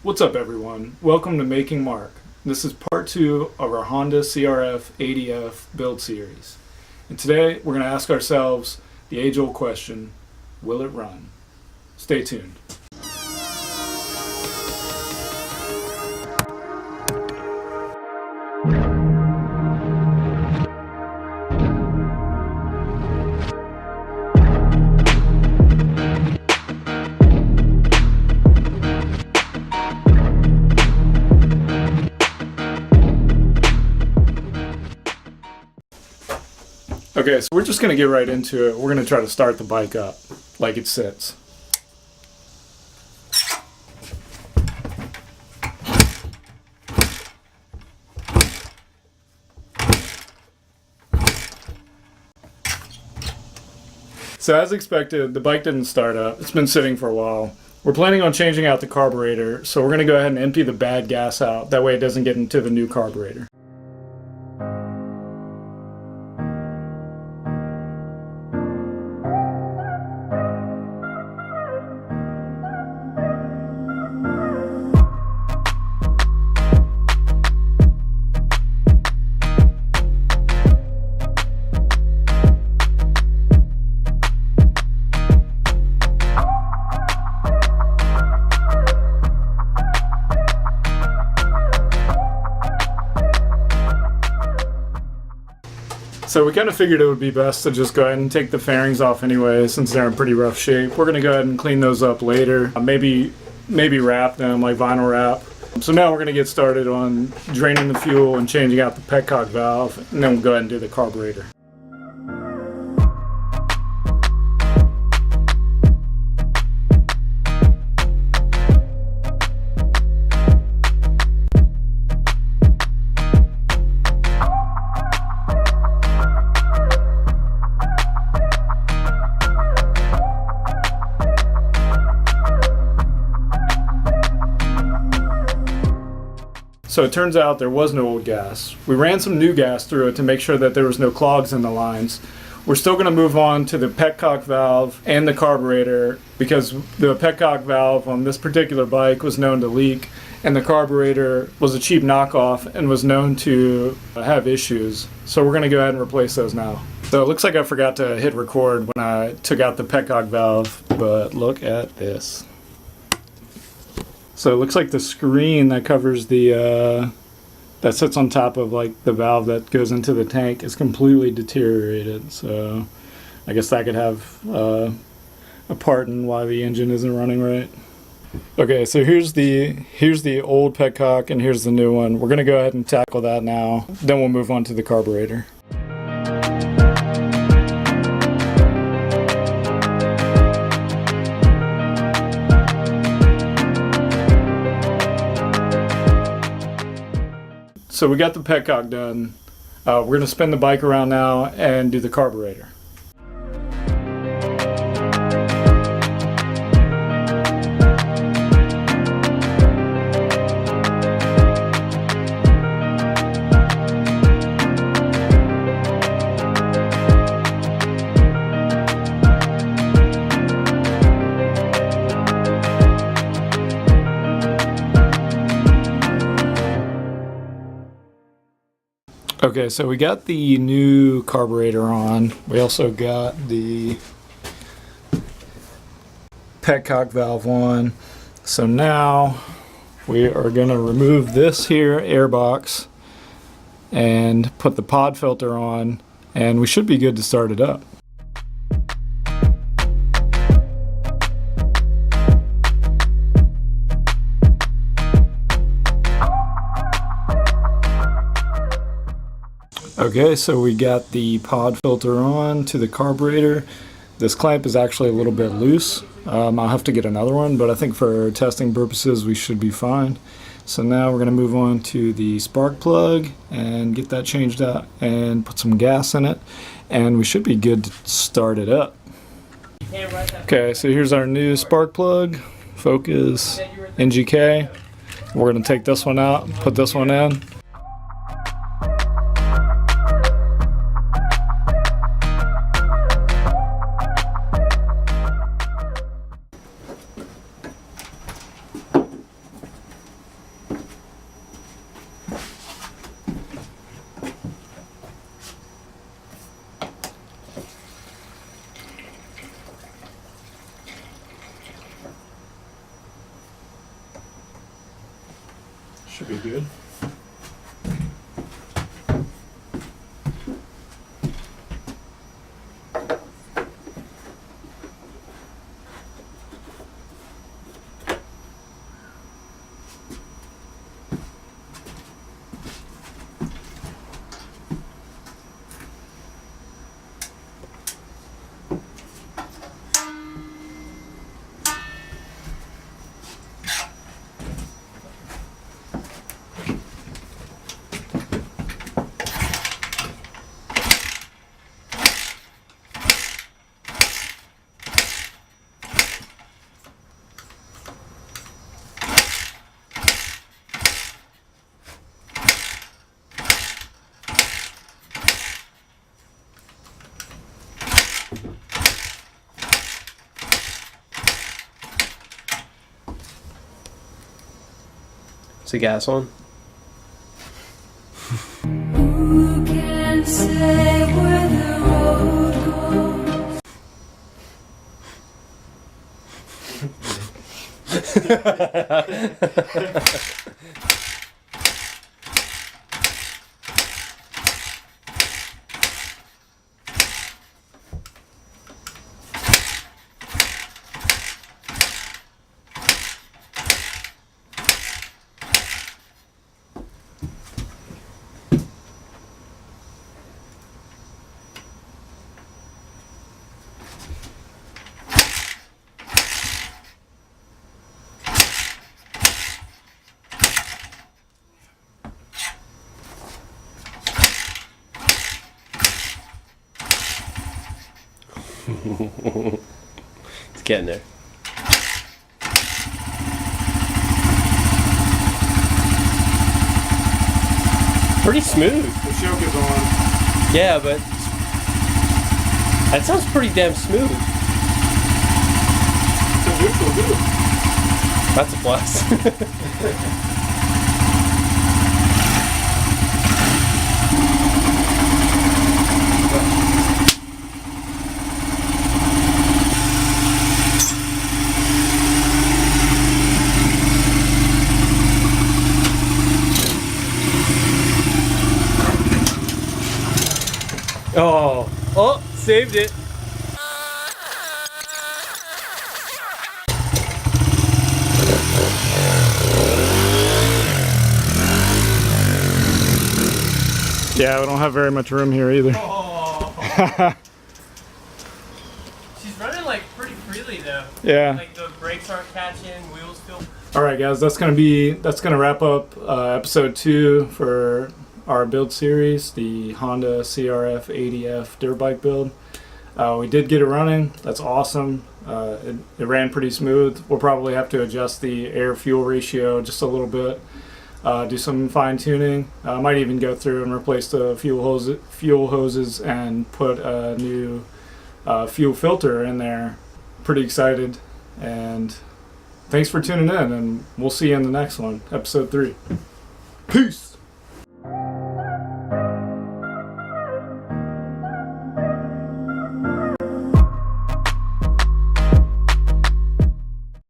What's up everyone? Welcome to Making Mark. This is part 2 of our Honda CRF80F build series. And today we're going to ask ourselves the age-old question, will it run? Stay tuned. Okay, so we're just going to get right into it. We're going to try to start the bike up like it sits. So as expected, the bike didn't start up. It's been sitting for a while. We're planning on changing out the carburetor, so we're going to go ahead and empty the bad gas out. That way it doesn't get into the new carburetor. So we kind of figured it would be best to just go ahead and take the fairings off anyway, since they're in pretty rough shape. We're going to go ahead and clean those up later. Maybe wrap them, like vinyl wrap. So now we're going to get started on draining the fuel and changing out the petcock valve, and then we'll go ahead and do the carburetor. So it turns out there was no old gas. We ran some new gas through it to make sure that there was no clogs in the lines. We're still going to move on to the petcock valve and the carburetor because the petcock valve on this particular bike was known to leak, and the carburetor was a cheap knockoff and was known to have issues. So we're going to go ahead and replace those now. So it looks like I forgot to hit record when I took out the petcock valve, but look at this. So it looks like the screen that covers the, that sits on top of like the valve that goes into the tank is completely deteriorated. So I guess that could have a part in why the engine isn't running right. Okay, so here's the old petcock and here's the new one. We're gonna go ahead and tackle that now. Then we'll move on to the carburetor. So we got the petcock done. We're going to spin the bike around now and do the carburetor. Okay, so we got the new carburetor on. We also got the petcock valve on. So now we are going to remove this here air box and put the pod filter on, and we should be good to start it up. Okay, so we got the pod filter on to the carburetor. This clamp is actually a little bit loose. I'll have to get another one, but I think for testing purposes we should be fine. So now we're going to move on to the spark plug and get that changed out and put some gas in it, and we should be good to start it up. Okay, so here's our new spark plug, focus, NGK. We're going to take this one out, put this one in. Should be good. Is the gas on? Who can say where the road goes? It's getting there. Pretty smooth. The choke is on. Yeah, but that sounds pretty damn smooth. It's a neutral too. That's a plus. Oh, saved it. Yeah, we don't have very much room here either. Oh. She's running like pretty freely though. Yeah. Like the brakes aren't catching, wheels feel. All right, guys, that's gonna wrap up episode 2 for our build series, the Honda CRF80F dirt bike build. We did get it running. That's awesome. It ran pretty smooth. We'll probably have to adjust the air-fuel ratio just a little bit. Do some fine tuning. I might even go through and replace the fuel hoses and put a new fuel filter in there. Pretty excited, and thanks for tuning in, and we'll see you in the next one, episode 3. Peace.